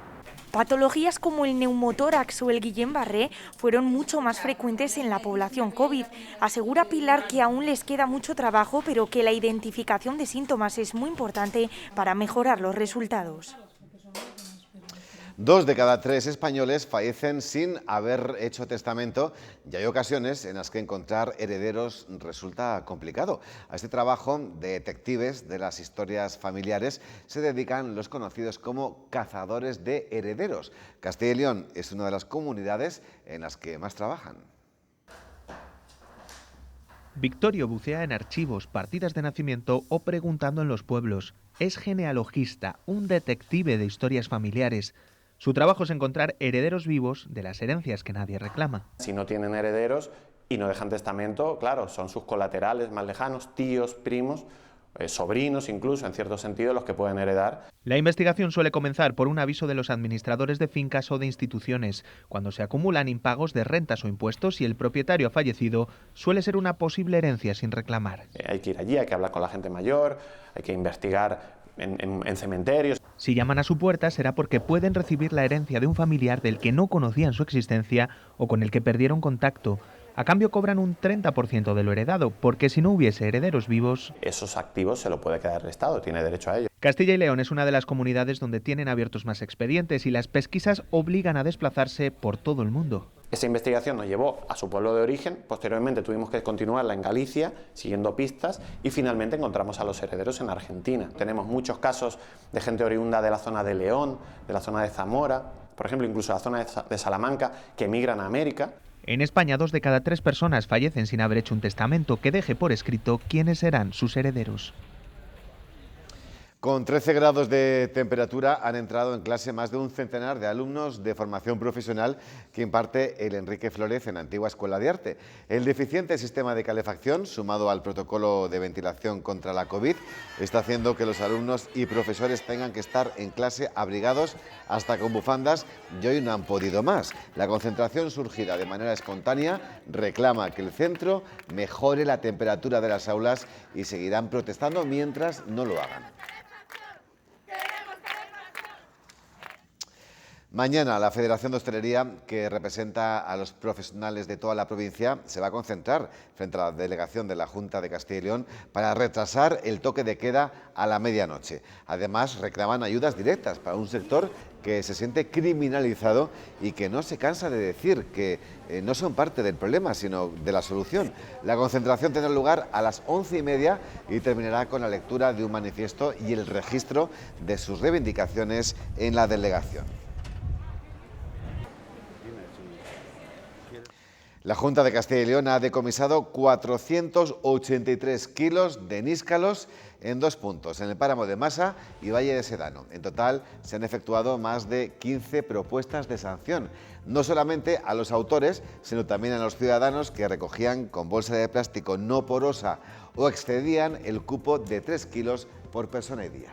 Patologías como el neumotórax o el Guillain-Barré fueron mucho más frecuentes en la población COVID. Asegura Pilar que aún les queda mucho trabajo, pero que la identificación de síntomas es muy importante para mejorar los resultados. 2 de cada 3 españoles fallecen sin haber hecho testamento y hay ocasiones en las que encontrar herederos resulta complicado. A este trabajo de detectives de las historias familiares se dedican los conocidos como cazadores de herederos. Castilla y León es una de las comunidades en las que más trabajan. Victorio bucea en archivos, partidas de nacimiento o preguntando en los pueblos. Es genealogista, un detective de historias familiares. Su trabajo es encontrar herederos vivos de las herencias que nadie reclama. Si no tienen herederos y no dejan testamento, claro, son sus colaterales más lejanos, tíos, primos, sobrinos incluso, en cierto sentido, los que pueden heredar. La investigación suele comenzar por un aviso de los administradores de fincas o de instituciones. Cuando se acumulan impagos de rentas o impuestos y el propietario ha fallecido, suele ser una posible herencia sin reclamar. Hay que ir allí, hay que hablar con la gente mayor, hay que investigar en cementerios. Si llaman a su puerta será porque pueden recibir la herencia de un familiar del que no conocían su existencia o con el que perdieron contacto. A cambio cobran un 30% de lo heredado, porque si no hubiese herederos vivos... Esos activos se lo puede quedar el Estado, tiene derecho a ello. Castilla y León es una de las comunidades donde tienen abiertos más expedientes y las pesquisas obligan a desplazarse por todo el mundo. Esa investigación nos llevó a su pueblo de origen, posteriormente tuvimos que continuarla en Galicia, siguiendo pistas, y finalmente encontramos a los herederos en Argentina. Tenemos muchos casos de gente oriunda de la zona de León, de la zona de Zamora, por ejemplo, incluso la zona de Salamanca, que emigran a América. En España, 2 de cada 3 personas fallecen sin haber hecho un testamento que deje por escrito quiénes serán sus herederos. Con 13 grados de temperatura han entrado en clase más de un centenar de alumnos de formación profesional que imparte el Enrique Flórez en Antigua Escuela de Arte. El deficiente sistema de calefacción, sumado al protocolo de ventilación contra la COVID, está haciendo que los alumnos y profesores tengan que estar en clase abrigados hasta con bufandas y hoy no han podido más. La concentración surgida de manera espontánea reclama que el centro mejore la temperatura de las aulas y seguirán protestando mientras no lo hagan. Mañana la Federación de Hostelería, que representa a los profesionales de toda la provincia, se va a concentrar frente a la delegación de la Junta de Castilla y León para retrasar el toque de queda a la medianoche. Además, reclaman ayudas directas para un sector que se siente criminalizado y que no se cansa de decir que no son parte del problema, sino de la solución. La concentración tendrá lugar a las 11:30 y terminará con la lectura de un manifiesto y el registro de sus reivindicaciones en la delegación. La Junta de Castilla y León ha decomisado 483 kilos de níscalos en 2 puntos, en el páramo de Masa y Valle de Sedano. En total se han efectuado más de 15 propuestas de sanción, no solamente a los autores, sino también a los ciudadanos que recogían con bolsa de plástico no porosa o excedían el cupo de 3 kilos por persona y día.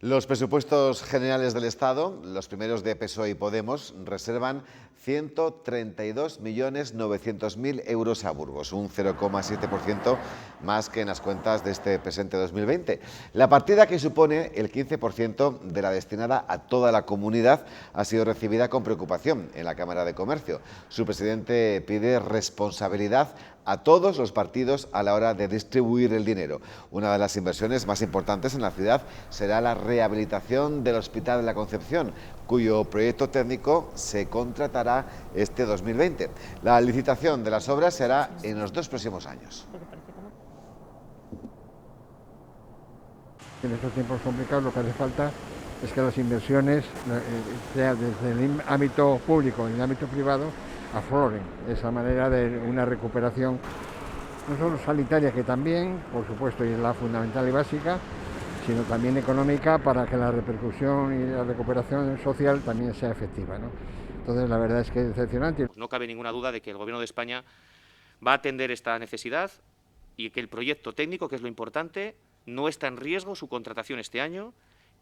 Los presupuestos generales del Estado, los primeros de PSOE y Podemos, reservan 132.900.000 euros a Burgos, un 0,7% más que en las cuentas de este presente 2020. La partida, que supone el 15% de la destinada a toda la comunidad, ha sido recibida con preocupación en la Cámara de Comercio. Su presidente pide responsabilidad a todos los partidos a la hora de distribuir el dinero. Una de las inversiones más importantes en la ciudad será la rehabilitación del Hospital de la Concepción, cuyo proyecto técnico se contratará este 2020. La licitación de las obras será en los 2 próximos años. En estos tiempos complicados lo que hace falta es que las inversiones, sea desde el ámbito público y el ámbito privado, afloren. Esa manera de una recuperación, no solo sanitaria, que también, por supuesto, es la fundamental y básica, sino también económica, para que la repercusión y la recuperación social también sea efectiva, ¿no? Entonces, la verdad es que es decepcionante. No cabe ninguna duda de que el Gobierno de España va a atender esta necesidad y que el proyecto técnico, que es lo importante, no está en riesgo su contratación este año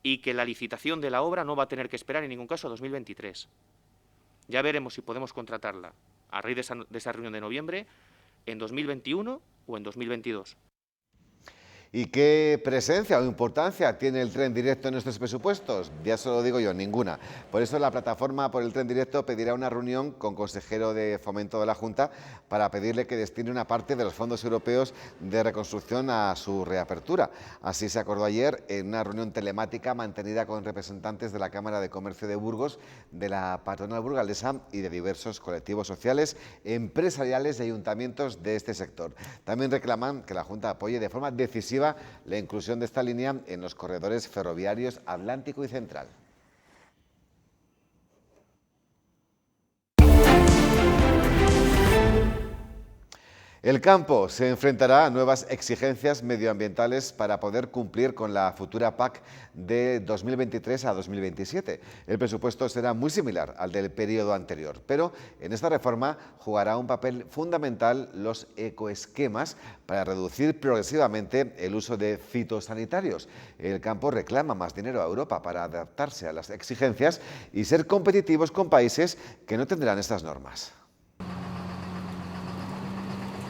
y que la licitación de la obra no va a tener que esperar en ningún caso a 2023. Ya veremos si podemos contratarla a raíz de esa reunión de noviembre en 2021 o en 2022. ¿Y qué presencia o importancia tiene el tren directo en nuestros presupuestos? Ya se lo digo yo, ninguna. Por eso la plataforma por el tren directo pedirá una reunión con consejero de Fomento de la Junta para pedirle que destine una parte de los fondos europeos de reconstrucción a su reapertura. Así se acordó ayer en una reunión telemática mantenida con representantes de la Cámara de Comercio de Burgos, de la patronal burgalesa y de diversos colectivos sociales, empresariales y ayuntamientos de este sector. También reclaman que la Junta apoye de forma decisiva la inclusión de esta línea en los corredores ferroviarios Atlántico y Central. El campo se enfrentará a nuevas exigencias medioambientales para poder cumplir con la futura PAC de 2023 a 2027. El presupuesto será muy similar al del periodo anterior, pero en esta reforma jugará un papel fundamental los ecoesquemas para reducir progresivamente el uso de fitosanitarios. El campo reclama más dinero a Europa para adaptarse a las exigencias y ser competitivos con países que no tendrán estas normas.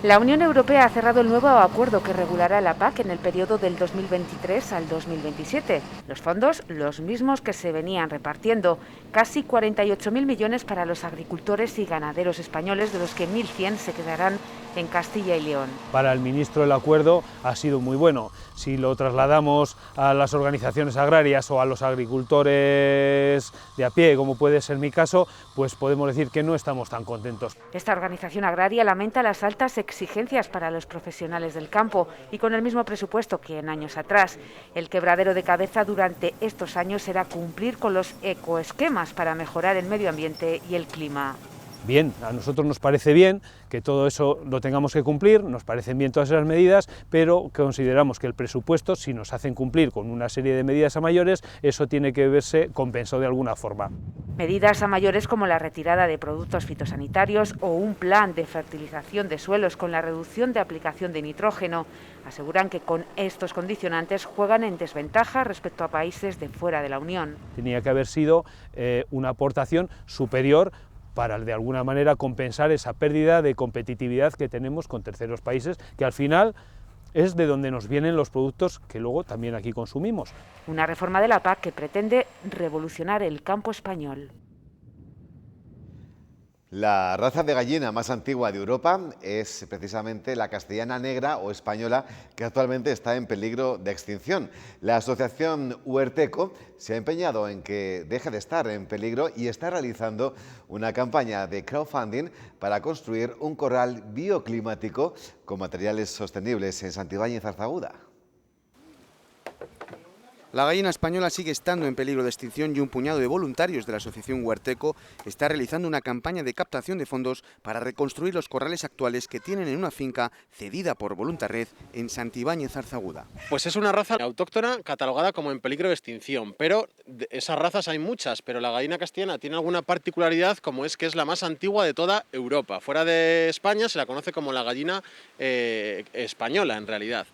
La Unión Europea ha cerrado el nuevo acuerdo que regulará la PAC en el periodo del 2023 al 2027. Los fondos, los mismos que se venían repartiendo, casi 48.000 millones para los agricultores y ganaderos españoles, de los que 1.100 se quedarán en Castilla y León. Para el ministro el acuerdo ha sido muy bueno. Si lo trasladamos a las organizaciones agrarias o a los agricultores de a pie, como puede ser mi caso, pues podemos decir que no estamos tan contentos. Esta organización agraria lamenta las altas exigencias para los profesionales del campo y con el mismo presupuesto que en años atrás. El quebradero de cabeza durante estos años será cumplir con los ecoesquemas para mejorar el medio ambiente y el clima. Bien, a nosotros nos parece bien que todo eso lo tengamos que cumplir, nos parecen bien todas esas medidas, pero consideramos que el presupuesto, si nos hacen cumplir con una serie de medidas a mayores, eso tiene que verse compensado de alguna forma. Medidas a mayores como la retirada de productos fitosanitarios o un plan de fertilización de suelos con la reducción de aplicación de nitrógeno. Aseguran que con estos condicionantes juegan en desventaja respecto a países de fuera de la Unión. Tenía que haber sido una aportación superior para de alguna manera compensar esa pérdida de competitividad que tenemos con terceros países, que al final es de donde nos vienen los productos que luego también aquí consumimos. Una reforma de la PAC que pretende revolucionar el campo español. La raza de gallina más antigua de Europa es precisamente la castellana negra o española, que actualmente está en peligro de extinción. La asociación Huerteco se ha empeñado en que deje de estar en peligro y está realizando una campaña de crowdfunding para construir un corral bioclimático con materiales sostenibles en Santibáñez y Zarzaguda. La gallina española sigue estando en peligro de extinción y un puñado de voluntarios de la asociación Huerteco está realizando una campaña de captación de fondos para reconstruir los corrales actuales que tienen en una finca cedida por Voluntarred en Santibáñez, Zarzaguda. Pues es una raza autóctona catalogada como en peligro de extinción, pero de esas razas hay muchas, pero la gallina castellana tiene alguna particularidad, como es que es la más antigua de toda Europa. Fuera de España se la conoce como la gallina española en realidad.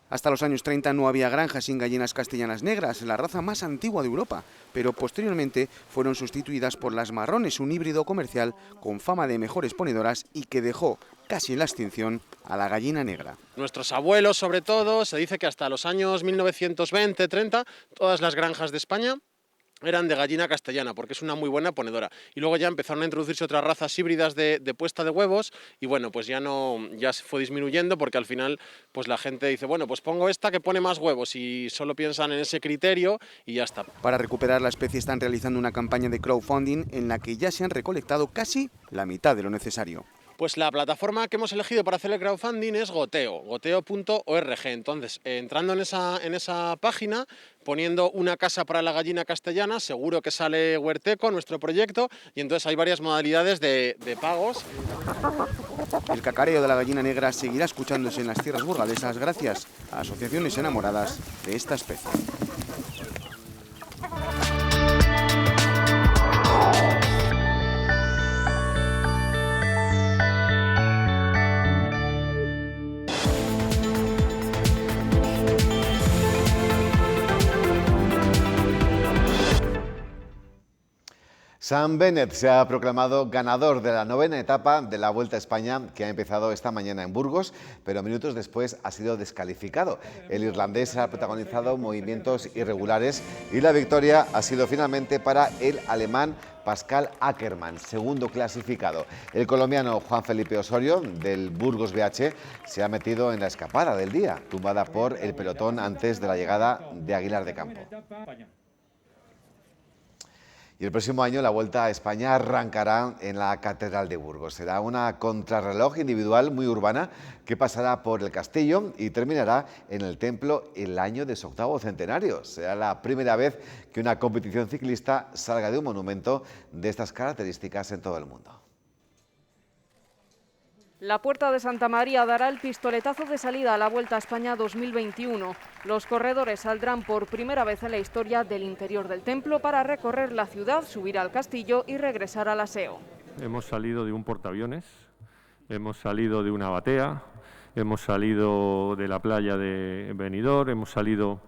Hasta los años 30 no había granjas sin gallinas castellanas negras, la raza más antigua de Europa, pero posteriormente fueron sustituidas por las marrones, un híbrido comercial con fama de mejores ponedoras y que dejó casi en la extinción a la gallina negra. Nuestros abuelos, sobre todo, se dice que hasta los años 1920-30, todas las granjas de España eran de gallina castellana, porque es una muy buena ponedora. Y luego ya empezaron a introducirse otras razas híbridas de puesta de huevos y bueno, pues ya se fue disminuyendo porque al final pues la gente dice, bueno, pues pongo esta que pone más huevos y solo piensan en ese criterio y ya está. Para recuperar la especie están realizando una campaña de crowdfunding en la que ya se han recolectado casi la mitad de lo necesario. Pues la plataforma que hemos elegido para hacer el crowdfunding es Goteo, goteo.org. Entonces, entrando en esa página, poniendo una casa para la gallina castellana, seguro que sale Huerteco, nuestro proyecto, y entonces hay varias modalidades de pagos. El cacareo de la gallina negra seguirá escuchándose en las tierras burgalesas gracias a asociaciones enamoradas de esta especie. Sam Bennett se ha proclamado ganador de la 9ª etapa de la Vuelta a España, que ha empezado esta mañana en Burgos, pero minutos después ha sido descalificado. El irlandés ha protagonizado movimientos irregulares y la victoria ha sido finalmente para el alemán Pascal Ackermann, segundo clasificado. El colombiano Juan Felipe Osorio, del Burgos BH, se ha metido en la escapada del día, tumbada por el pelotón antes de la llegada de Aguilar de Campo. Y el próximo año la Vuelta a España arrancará en la Catedral de Burgos. Será una contrarreloj individual muy urbana que pasará por el castillo y terminará en el templo el año de su 8º centenario. Será la primera vez que una competición ciclista salga de un monumento de estas características en todo el mundo. La Puerta de Santa María dará el pistoletazo de salida a la Vuelta a España 2021. Los corredores saldrán por primera vez en la historia del interior del templo para recorrer la ciudad, subir al castillo y regresar al aseo. Hemos salido de un portaaviones, hemos salido de una batea, hemos salido de la playa de Benidorm, hemos salido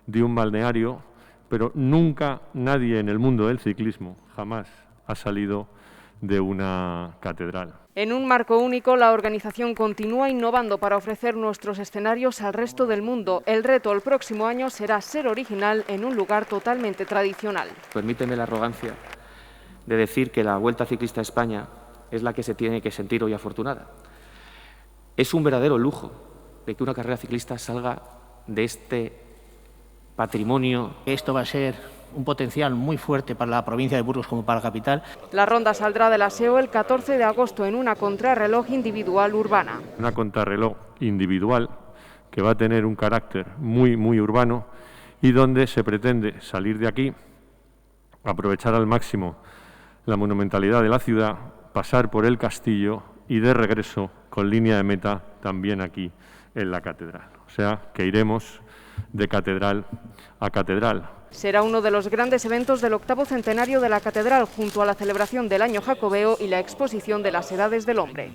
de un balneario, pero nunca nadie en el mundo del ciclismo jamás ha salido de una catedral. En un marco único, la organización continúa innovando para ofrecer nuestros escenarios al resto del mundo. El reto el próximo año será ser original en un lugar totalmente tradicional. Permíteme la arrogancia de decir que la Vuelta Ciclista a España es la que se tiene que sentir hoy afortunada. Es un verdadero lujo de que una carrera ciclista salga de este patrimonio. Esto va a ser un potencial muy fuerte para la provincia de Burgos como para la capital. La ronda saldrá del aseo el 14 de agosto en una contrarreloj individual urbana. Una contrarreloj individual que va a tener un carácter muy urbano y donde se pretende salir de aquí, aprovechar al máximo la monumentalidad de la ciudad, pasar por el castillo y de regreso con línea de meta también aquí en la catedral. O sea que iremos de catedral a catedral. Será uno de los grandes eventos del 8º centenario de la catedral, junto a la celebración del año jacobeo y la exposición de las edades del hombre.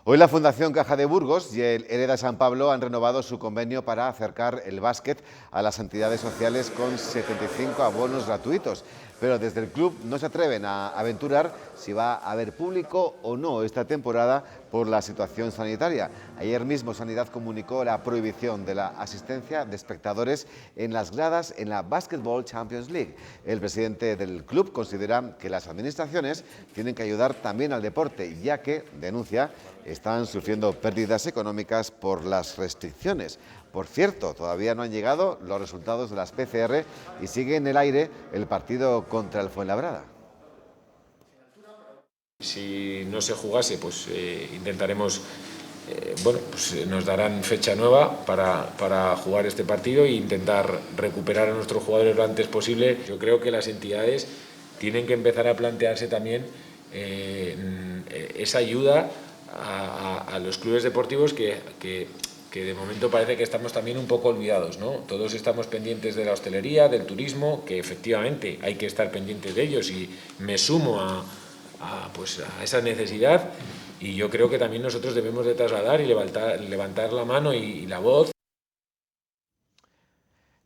Hoy la Fundación Caja de Burgos y el Hereda San Pablo han renovado su convenio para acercar el básquet a las entidades sociales con 75 abonos gratuitos. Pero desde el club no se atreven a aventurar si va a haber público o no esta temporada por la situación sanitaria. Ayer mismo Sanidad comunicó la prohibición de la asistencia de espectadores en las gradas en la Basketball Champions League. El presidente del club considera que las administraciones tienen que ayudar también al deporte, ya que, denuncia, están sufriendo pérdidas económicas por las restricciones. Por cierto, todavía no han llegado los resultados de las PCR y sigue en el aire el partido contra el Fuenlabrada. Si no se jugase, pues intentaremos, nos darán fecha nueva para jugar este partido e intentar recuperar a nuestros jugadores lo antes posible. Yo creo que las entidades tienen que empezar a plantearse también esa ayuda a los clubes deportivos que de momento parece que estamos también un poco olvidados, ¿no? Todos estamos pendientes de la hostelería, del turismo, que efectivamente hay que estar pendientes de ellos y me sumo a esa necesidad, y yo creo que también nosotros debemos de trasladar y levantar la mano y la voz.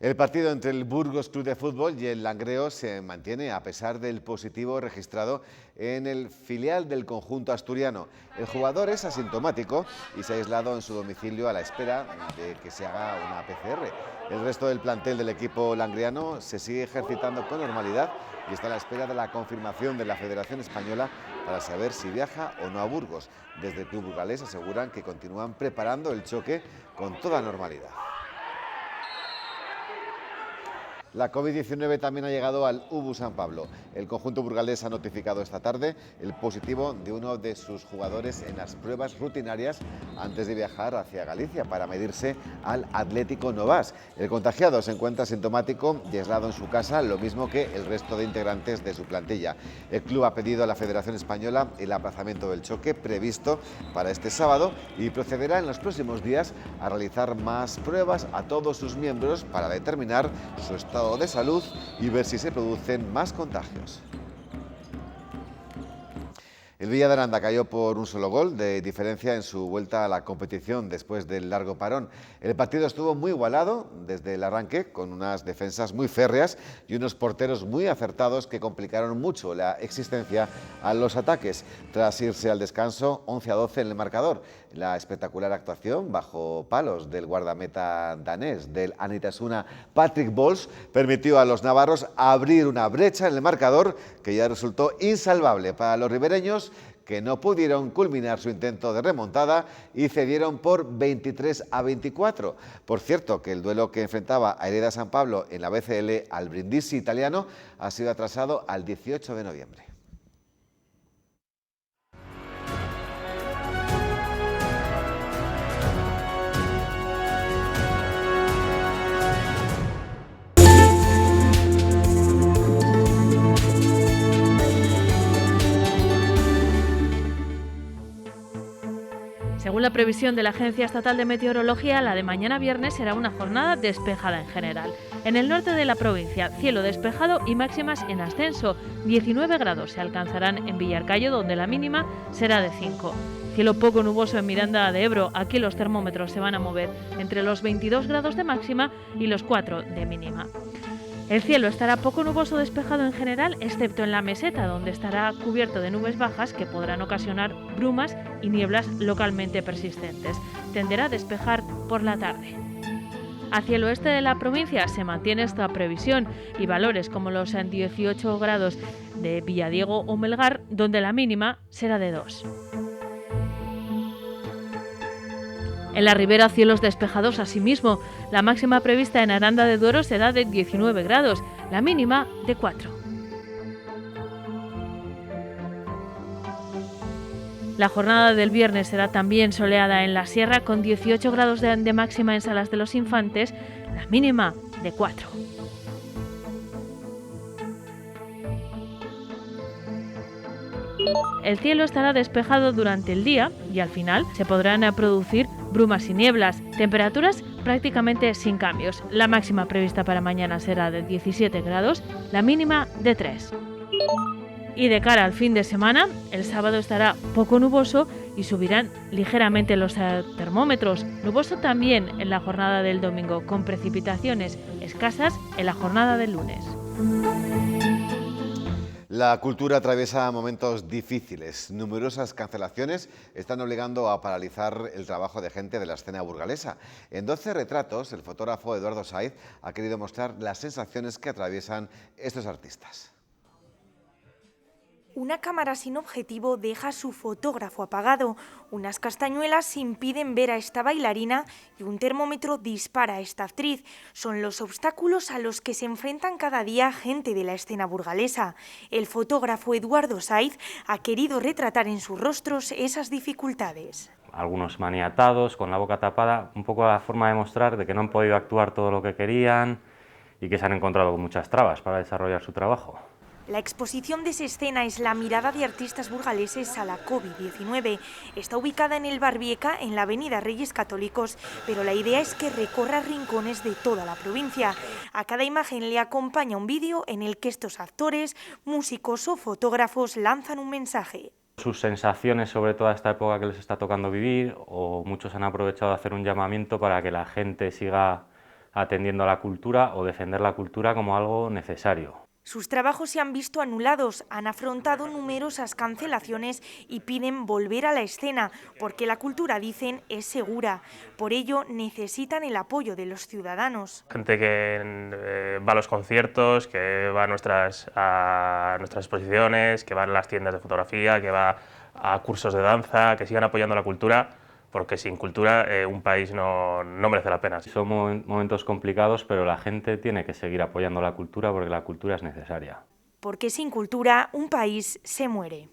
El partido entre el Burgos Club de Fútbol y el Langreo se mantiene a pesar del positivo registrado en el filial del conjunto asturiano. El jugador es asintomático y se ha aislado en su domicilio a la espera de que se haga una PCR. El resto del plantel del equipo langreano se sigue ejercitando con normalidad y está a la espera de la confirmación de la Federación Española para saber si viaja o no a Burgos. Desde el club burgalés aseguran que continúan preparando el choque con toda normalidad. La COVID-19 también ha llegado al UBU San Pablo. El conjunto burgalés ha notificado esta tarde el positivo de uno de sus jugadores en las pruebas rutinarias antes de viajar hacia Galicia para medirse al Atlético Novas. El contagiado se encuentra sintomático y aislado en su casa, lo mismo que el resto de integrantes de su plantilla. El club ha pedido a la Federación Española el aplazamiento del choque previsto para este sábado y procederá en los próximos días a realizar más pruebas a todos sus miembros para determinar su estado de salud y ver si se producen más contagios. El Villa de Aranda cayó por un solo gol de diferencia en su vuelta a la competición después del largo parón. El partido estuvo muy igualado desde el arranque, con unas defensas muy férreas y unos porteros muy acertados que complicaron mucho la existencia a los ataques. Tras irse al descanso, 11-12 en el marcador. La espectacular actuación bajo palos del guardameta danés del Anitasuna, Patrick Bols, permitió a los navarros abrir una brecha en el marcador que ya resultó insalvable para los ribereños, que no pudieron culminar su intento de remontada y cedieron por 23-24. Por cierto, que el duelo que enfrentaba a Hereda San Pablo en la BCL al Brindisi italiano ha sido atrasado al 18 de noviembre. Según la previsión de la Agencia Estatal de Meteorología, la de mañana viernes será una jornada despejada en general. En el norte de la provincia, cielo despejado y máximas en ascenso. 19 grados se alcanzarán en Villarcayo, donde la mínima será de 5. Cielo poco nuboso en Miranda de Ebro. Aquí los termómetros se van a mover entre los 22 grados de máxima y los 4 de mínima. El cielo estará poco nuboso despejado en general, excepto en la meseta, donde estará cubierto de nubes bajas que podrán ocasionar brumas y nieblas localmente persistentes. Tenderá a despejar por la tarde. Hacia el oeste de la provincia se mantiene esta previsión y valores como los 18 grados de Villadiego o Melgar, donde la mínima será de 2. En la ribera, cielos despejados asimismo. La máxima prevista en Aranda de Duero será de 19 grados, la mínima de 4. La jornada del viernes será también soleada en la sierra, con 18 grados de máxima en Salas de los Infantes, la mínima de 4. El cielo estará despejado durante el día y al final se podrán producir brumas y nieblas. Temperaturas prácticamente sin cambios. La máxima prevista para mañana será de 17 grados, la mínima de 3. Y de cara al fin de semana, el sábado estará poco nuboso y subirán ligeramente los termómetros. Nuboso también en la jornada del domingo, con precipitaciones escasas en la jornada del lunes. La cultura atraviesa momentos difíciles. Numerosas cancelaciones están obligando a paralizar el trabajo de gente de la escena burgalesa. En 12 retratos, el fotógrafo Eduardo Saiz ha querido mostrar las sensaciones que atraviesan estos artistas. Una cámara sin objetivo deja a su fotógrafo apagado, unas castañuelas impiden ver a esta bailarina y un termómetro dispara a esta actriz. Son los obstáculos a los que se enfrentan cada día gente de la escena burgalesa. El fotógrafo Eduardo Saiz ha querido retratar en sus rostros esas dificultades. Algunos maniatados, con la boca tapada, un poco la forma de mostrar de que no han podido actuar todo lo que querían y que se han encontrado con muchas trabas para desarrollar su trabajo. La exposición de esa escena es la mirada de artistas burgaleses a la COVID-19. Está ubicada en el Barbieca, en la avenida Reyes Católicos, pero la idea es que recorra rincones de toda la provincia. A cada imagen le acompaña un vídeo en el que estos actores, músicos o fotógrafos lanzan un mensaje. Sus sensaciones sobre toda esta época que les está tocando vivir, o muchos han aprovechado de hacer un llamamiento para que la gente siga atendiendo a la cultura o defender la cultura como algo necesario. Sus trabajos se han visto anulados, han afrontado numerosas cancelaciones y piden volver a la escena, porque la cultura, dicen, es segura. Por ello, necesitan el apoyo de los ciudadanos. Gente que va a los conciertos, que va a nuestras exposiciones, que va a las tiendas de fotografía, que va a cursos de danza, que sigan apoyando la cultura, porque sin cultura un país no merece la pena. Son momentos complicados, pero la gente tiene que seguir apoyando la cultura porque la cultura es necesaria. Porque sin cultura un país se muere.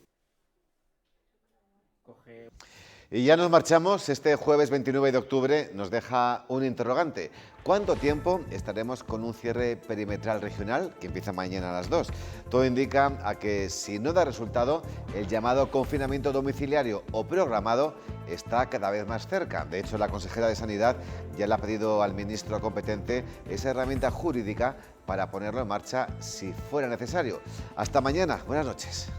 Y ya nos marchamos. Este jueves 29 de octubre nos deja un interrogante. ¿Cuánto tiempo estaremos con un cierre perimetral regional que empieza mañana a las 2? Todo indica a que si no da resultado, el llamado confinamiento domiciliario o programado está cada vez más cerca. De hecho, la consejera de Sanidad ya le ha pedido al ministro competente esa herramienta jurídica para ponerlo en marcha si fuera necesario. Hasta mañana. Buenas noches.